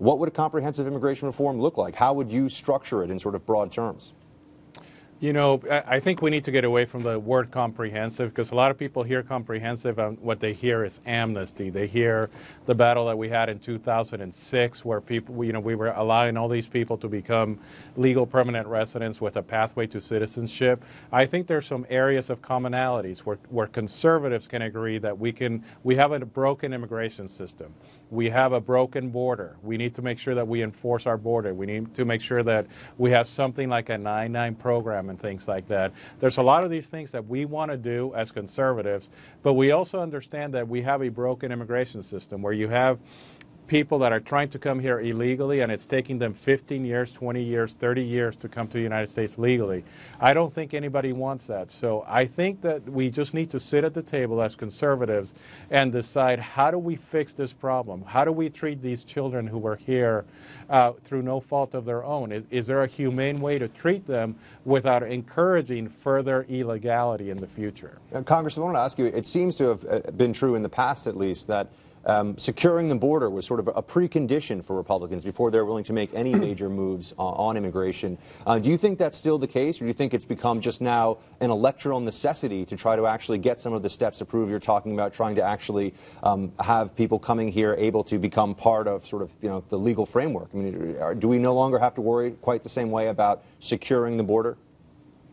What would a comprehensive immigration reform look like? How would you structure it in sort of broad terms? You know, I think we need to get away from the word comprehensive, because a lot of people hear comprehensive and what they hear is amnesty. They hear the battle that we had in 2006 where people, you know, we were allowing all these people to become legal permanent residents with a pathway to citizenship. I think there's some areas of commonalities where conservatives can agree that we have a broken immigration system. We have a broken border. We need to make sure that we enforce our border. We need to make sure that we have something like a 9-9 program and things like that. There's a lot of these things that we want to do as conservatives, but we also understand that we have a broken immigration system where you have people that are trying to come here illegally and it's taking them 15 years, 20 years, 30 years to come to the United States legally. I don't think anybody wants that. So I think that we just need to sit at the table as conservatives and decide, how do we fix this problem? How do we treat these children who are here through no fault of their own? Is there a humane way to treat them without encouraging further illegality in the future? Congressman, I want to ask you, it seems to have been true in the past at least that securing the border was sort of a precondition for Republicans before they're willing to make any major moves on immigration. Do you think that's still the case, or do you think it's become just now an electoral necessity to try to actually get some of the steps approved? You're talking about trying to actually have people coming here able to become part of sort of, you know, the legal framework. I mean, do we no longer have to worry quite the same way about securing the border?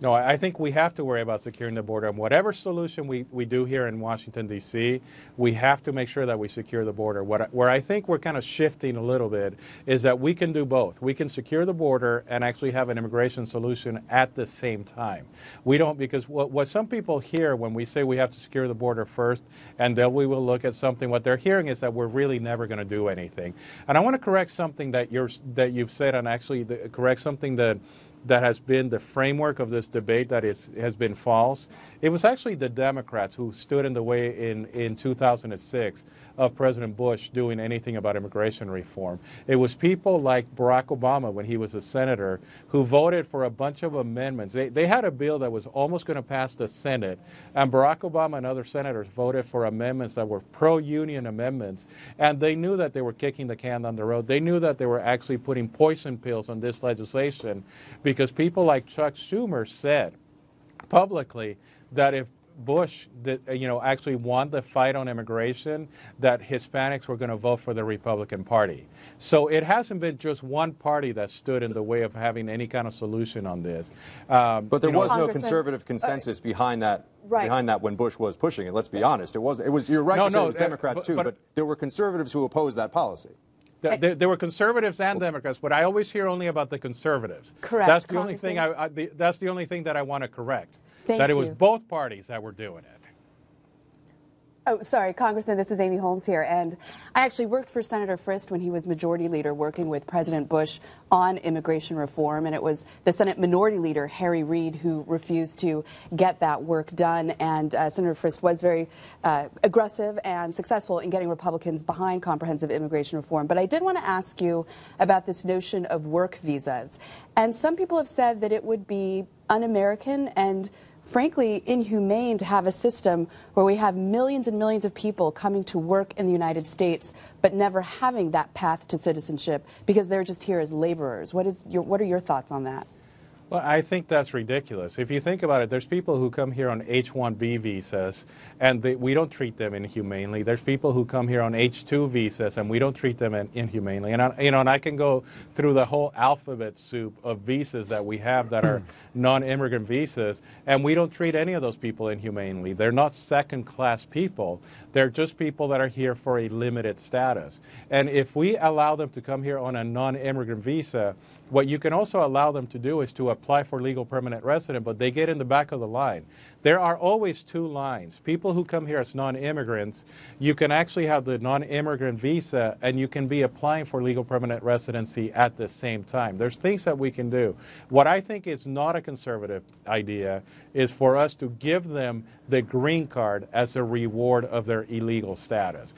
No, I think we have to worry about securing the border. And whatever solution we do here in Washington, D.C., we have to make sure that we secure the border. Where I think we're kind of shifting a little bit is that we can do both. We can secure the border and actually have an immigration solution at the same time. We don't, because what some people hear when we say we have to secure the border first and then we will look at something, what they're hearing is that we're really never going to do anything. And I want to correct something that you've said, and actually correct something that has been the framework of this debate that has been false. It was actually the Democrats who stood in the way in 2006 of President Bush doing anything about immigration reform. It was people like Barack Obama, when he was a senator, who voted for a bunch of amendments. They had a bill that was almost going to pass the Senate, and Barack Obama and other senators voted for amendments that were pro-union amendments, and they knew that they were kicking the can down the road. They knew that they were actually putting poison pills on this legislation, because people like Chuck Schumer said publicly that if Bush actually won the fight on immigration, that Hispanics were going to vote for the Republican Party. So it hasn't been just one party that stood in the way of having any kind of solution on this. But there was no conservative consensus behind that. Right. Behind that when Bush was pushing it. Let's be honest. It was. You're right to say it was Democrats too, but there were conservatives who opposed that policy. There were conservatives and Democrats, but I always hear only about the conservatives. Correct. That's the only thing. That's the only thing that I want to correct. That it was both parties that were doing it. Oh, sorry, Congressman, this is Amy Holmes here, and I actually worked for Senator Frist when he was Majority Leader working with President Bush on immigration reform, and it was the Senate Minority Leader, Harry Reid, who refused to get that work done, and Senator Frist was very aggressive and successful in getting Republicans behind comprehensive immigration reform. But I did want to ask you about this notion of work visas, and some people have said that it would be un-American and frankly inhumane to have a system where we have millions and millions of people coming to work in the United States but never having that path to citizenship because they're just here as laborers. What are your thoughts on that? Well, I think that's ridiculous. If you think about it, there's people who come here on H-1B visas, and we don't treat them inhumanely. There's people who come here on H-2 visas, and we don't treat them inhumanely. And I can go through the whole alphabet soup of visas that we have that are non-immigrant visas, and we don't treat any of those people inhumanely. They're not second-class people. They're just people that are here for a limited status. And if we allow them to come here on a non-immigrant visa, what you can also allow them to do is to apply for legal permanent resident, but they get in the back of the line. There are always two lines. People who come here as non-immigrants, you can actually have the non-immigrant visa and you can be applying for legal permanent residency at the same time. There's things that we can do. What I think is not a conservative idea is for us to give them the green card as a reward of their illegal status.